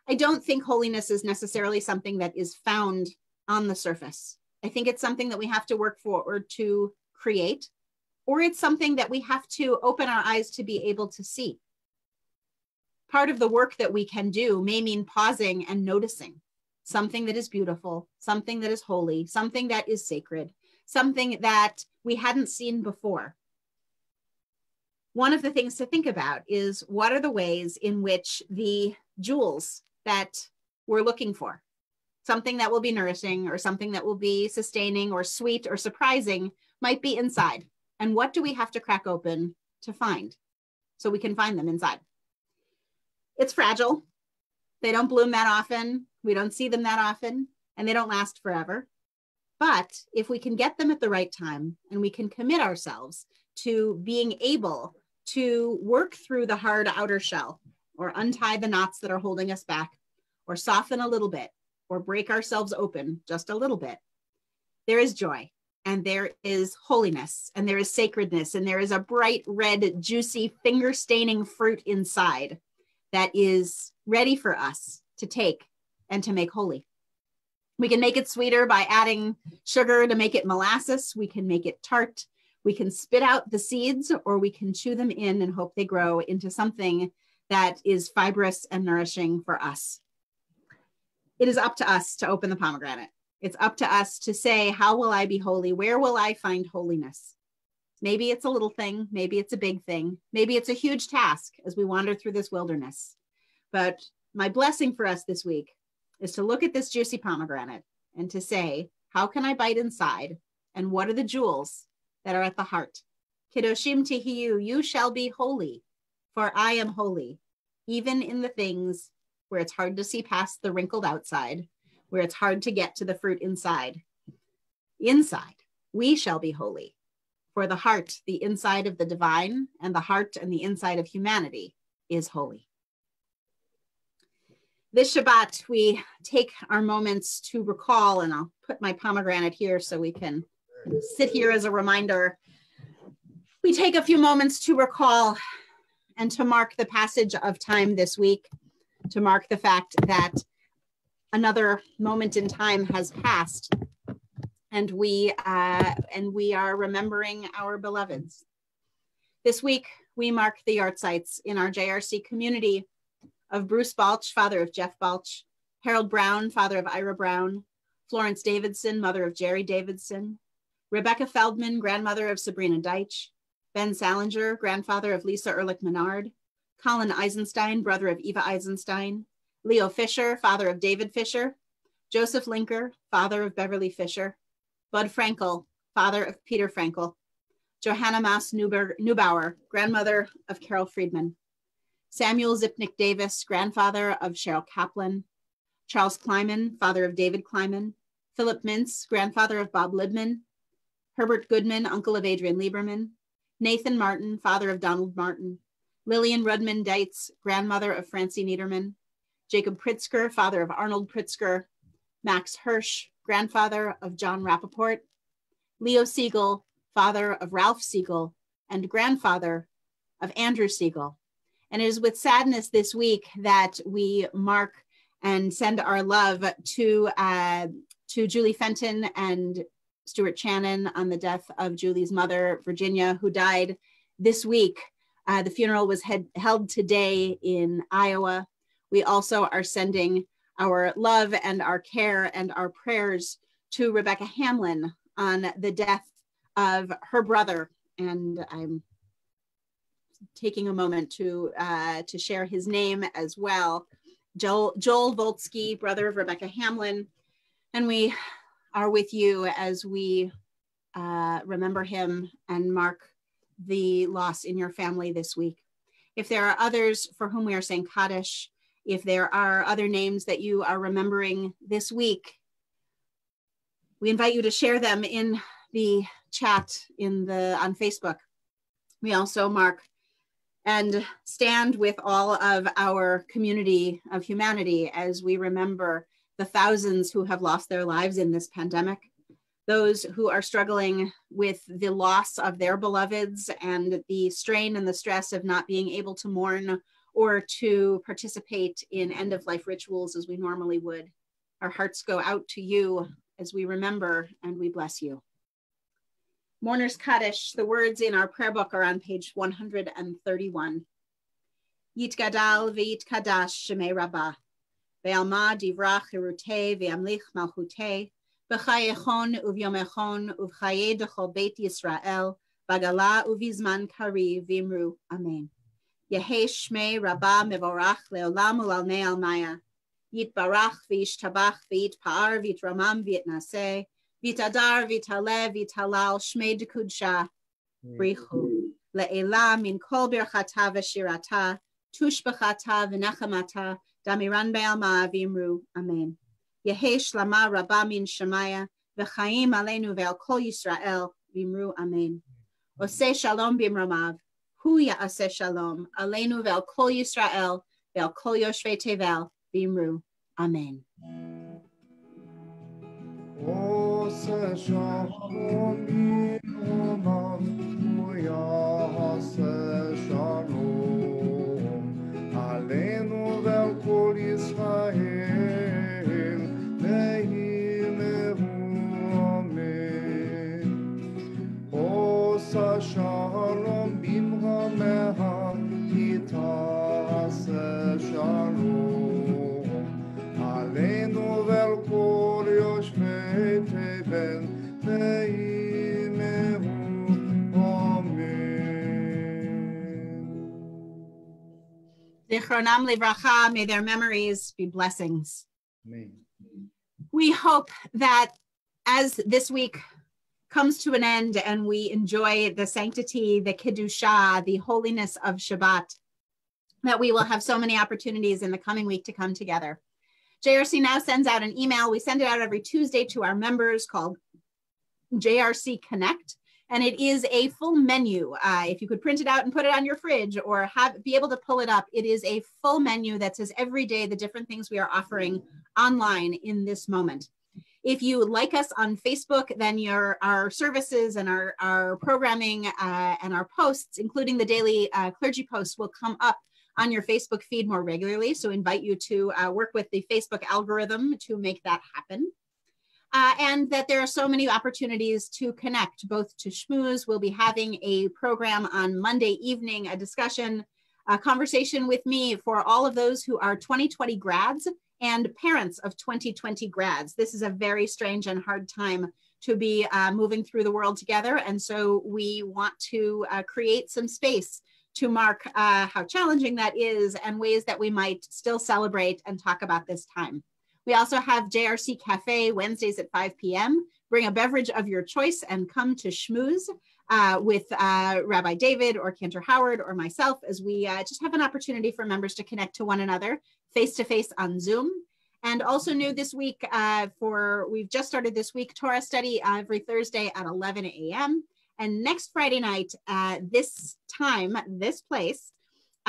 I don't think holiness is necessarily something that is found on the surface. I think it's something that we have to work for or to create, or it's something that we have to open our eyes to be able to see. Part of the work that we can do may mean pausing and noticing something that is beautiful, something that is holy, something that is sacred, something that we hadn't seen before. One of the things to think about is what are the ways in which the jewels that we're looking for, something that will be nourishing or something that will be sustaining or sweet or surprising, might be inside. And what do we have to crack open to find so we can find them inside? It's fragile. They don't bloom that often. We don't see them that often, and they don't last forever. But if we can get them at the right time and we can commit ourselves to being able to work through the hard outer shell or untie the knots that are holding us back or soften a little bit or break ourselves open just a little bit, there is joy and there is holiness and there is sacredness and there is a bright red, juicy, finger-staining fruit inside that is ready for us to take and to make holy. We can make it sweeter by adding sugar to make it molasses. We can make it tart. We can spit out the seeds, or we can chew them in and hope they grow into something that is fibrous and nourishing for us. It is up to us to open the pomegranate. It's up to us to say, how will I be holy? Where will I find holiness? Maybe it's a little thing. Maybe it's a big thing. Maybe it's a huge task as we wander through this wilderness. But my blessing for us this week is to look at this juicy pomegranate and to say, how can I bite inside? And what are the jewels that are at the heart? Kedoshim tihiyu, you shall be holy, for I am holy, even in the things where it's hard to see past the wrinkled outside, where it's hard to get to the fruit inside. Inside, we shall be holy, for the heart, the inside of the divine, and the heart and the inside of humanity is holy. This Shabbat, we take our moments to recall, and I'll put my pomegranate here so we can sit here as a reminder. We take a few moments to recall and to mark the passage of time this week, to mark the fact that another moment in time has passed, and we are remembering our beloveds. This week, we mark the yahrzeits in our JRC community of Bruce Balch, father of Jeff Balch, Harold Brown, father of Ira Brown, Florence Davidson, mother of Jerry Davidson, Rebecca Feldman, grandmother of Sabrina Deitch, Ben Salinger, grandfather of Lisa Ehrlich Menard, Colin Eisenstein, brother of Eva Eisenstein, Leo Fisher, father of David Fisher, Joseph Linker, father of Beverly Fisher, Bud Frankel, father of Peter Frankel, Johanna Maas Neubauer, grandmother of Carol Friedman, Samuel Zipnick Davis, grandfather of Cheryl Kaplan, Charles Kleiman, father of David Kleiman, Philip Mintz, grandfather of Bob Libman, Herbert Goodman, uncle of Adrian Lieberman, Nathan Martin, father of Donald Martin, Lillian Rudman Deitz, grandmother of Francie Niederman, Jacob Pritzker, father of Arnold Pritzker, Max Hirsch, grandfather of John Rappaport, Leo Siegel, father of Ralph Siegel, and grandfather of Andrew Siegel. And it is with sadness this week that we mark and send our love to Julie Fenton and Stuart Channon on the death of Julie's mother, Virginia, who died this week. The funeral was held today in Iowa. We also are sending our love and our care and our prayers to Rebecca Hamlin on the death of her brother. And I'm taking a moment to share his name as well. Joel Voltsky, brother of Rebecca Hamlin. And we are with you as we remember him and mark the loss in your family this week. If there are others for whom we are saying Kaddish, if there are other names that you are remembering this week, we invite you to share them in the chat on Facebook. We also mark and stand with all of our community of humanity as we remember the thousands who have lost their lives in this pandemic, those who are struggling with the loss of their beloveds and the strain and the stress of not being able to mourn or to participate in end-of-life rituals as we normally would. Our hearts go out to you as we remember and we bless you. Mourner's Kaddish, the words in our prayer book are on page 131. Yitgadal v'yitkadash shemei Rabbah, ve'alma divrach hirutei ve'amlich malchutei, b'chayechon uvyomechon uv'chaye dechol beit Yisrael, bagala uvizman kari v'imru, amen. Yehei shmei Rabbah mevorach le'olam u'lalnei almaya, yitbarach v'yishtabach v'yitpa'ar v'yitramam v'yitnaseh, v'yitadar v'yitale v'yitalal shmei dekudsha brichu, le'ela min kol birchata v'shirata, tushbachata v'nachamata, damiran be'alma v'imru, amen. Yehei shlama Rabbah min shemaya, v'chaim aleinu ve'al kol Yisrael v'imru, amen. Oseh shalom b'imramav, hu ya'aseh shalom, aleinu ve'al kol Yisrael, ve'al kol yoshvei tevel, v'imru, amen. Oseh shalom b'imramav, hu ya'aseh shalom, aleinu ve'al kol Yisrael, Shalom bimrameha yitase shalom aleinu vel kol yoshvei tevel veimehu amen. Zichronam livracha, may their memories be blessings. Amen. We hope that as this week comes to an end and we enjoy the sanctity, the Kedusha, the holiness of Shabbat, that we will have so many opportunities in the coming week to come together. JRC now sends out an email. We send it out every Tuesday to our members called JRC Connect. And it is a full menu. If you could print it out and put it on your fridge or be able to pull it up, it is a full menu that says every day the different things we are offering online in this moment. If you like us on Facebook, then our services and our programming and our posts, including the daily clergy posts, will come up on your Facebook feed more regularly. So invite you to work with the Facebook algorithm to make that happen. And that there are so many opportunities to connect, both to schmooze. We'll be having a program on Monday evening, a discussion, a conversation with me for all of those who are 2020 grads and parents of 2020 grads. This is a very strange and hard time to be moving through the world together. And so we want to create some space to mark how challenging that is and ways that we might still celebrate and talk about this time. We also have JRC Cafe Wednesdays at 5 p.m. Bring a beverage of your choice and come to schmooze with Rabbi David or Cantor Howard or myself as we just have an opportunity for members to connect to one another face-to-face on Zoom. And also new this week, we've just started this week, Torah study every Thursday at 11 a.m. And next Friday night, this place,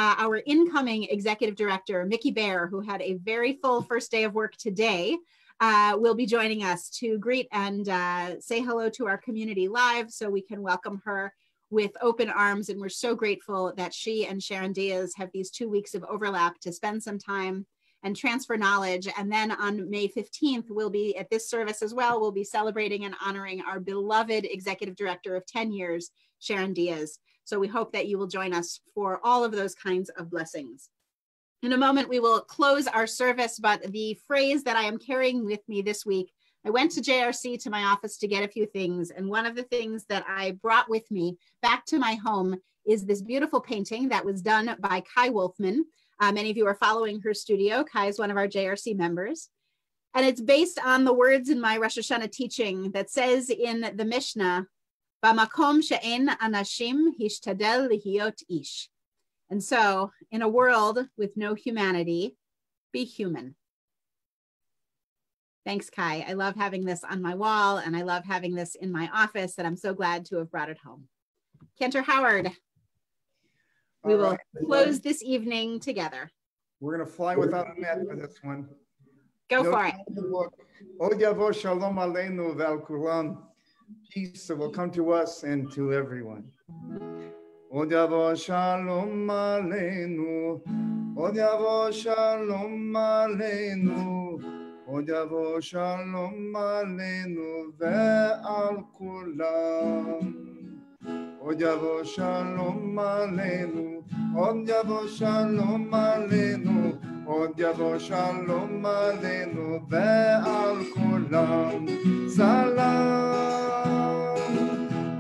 our incoming executive director, Mickey Bear, who had a very full first day of work today, will be joining us to greet and say hello to our community live so we can welcome her with open arms. And we're so grateful that she and Sharon Diaz have these 2 weeks of overlap to spend some time and transfer knowledge. And then on May 15th, we'll be at this service as well. We'll be celebrating and honoring our beloved executive director of 10 years, Sharon Diaz. So we hope that you will join us for all of those kinds of blessings. In a moment, we will close our service, but the phrase that I am carrying with me this week, I went to JRC to my office to get a few things. And one of the things that I brought with me back to my home is this beautiful painting that was done by Kai Wolfman. Many of you are following her studio. Kai is one of our JRC members. And it's based on the words in my Rosh Hashanah teaching that says in the Mishnah, Bamakom she'en anashim hishtadel lihiot ish. And so in a world with no humanity, be human. Thanks, Kai. I love having this on my wall and I love having this in my office, and I'm so glad to have brought it home. Cantor Howard, we will close this evening together. We're going to fly without a net for this one. Go for it. The book, Od yavo shalom aleinu ve'al kulam. Peace will come to us and to everyone. Od yavo shalom aleinu. Od yavo shalom aleinu. Od yavo shalom aleinu ve'al kulam. Od yavo shalom aleinu. Od yavo shalom aleinu. Od yavo shalom aleinu ve'al kulam. Salam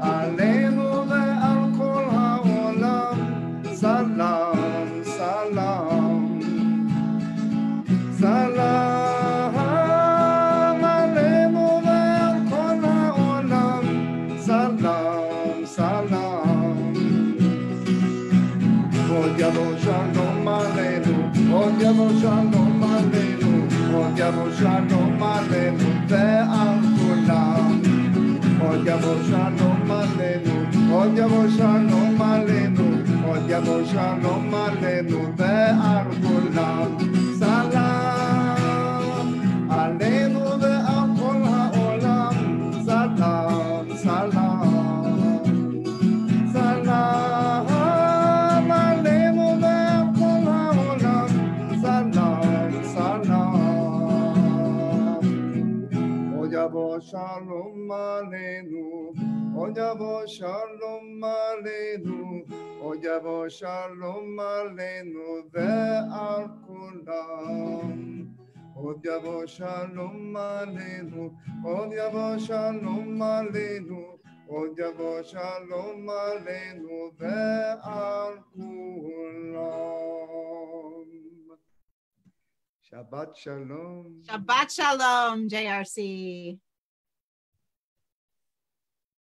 aleinu ve'al kol ha'olam. Salam, salam, salam aleinu ve'al kol ha'olam. Salam, salam. Od yavo shalom aleinu. Od yavo shalom aleinu, od yavo shalom aleinu ve'al kulam. Od yavo shalom aleinu, od yavo shalom aleinu, od yavo shalom aleinu ve'al kulam. Salam aleinu ve'al kol ha'olam. Salam, salam, salam. Od yavo shalom aleinu, od yavo shalom aleinu, od yavo shalom aleinu ve'al kulam. Od yavo shalom aleinu, od yavo shalom aleinu, od yavo shalom aleinu ve'al kulam. Shabbat shalom. Shabbat shalom, JRC.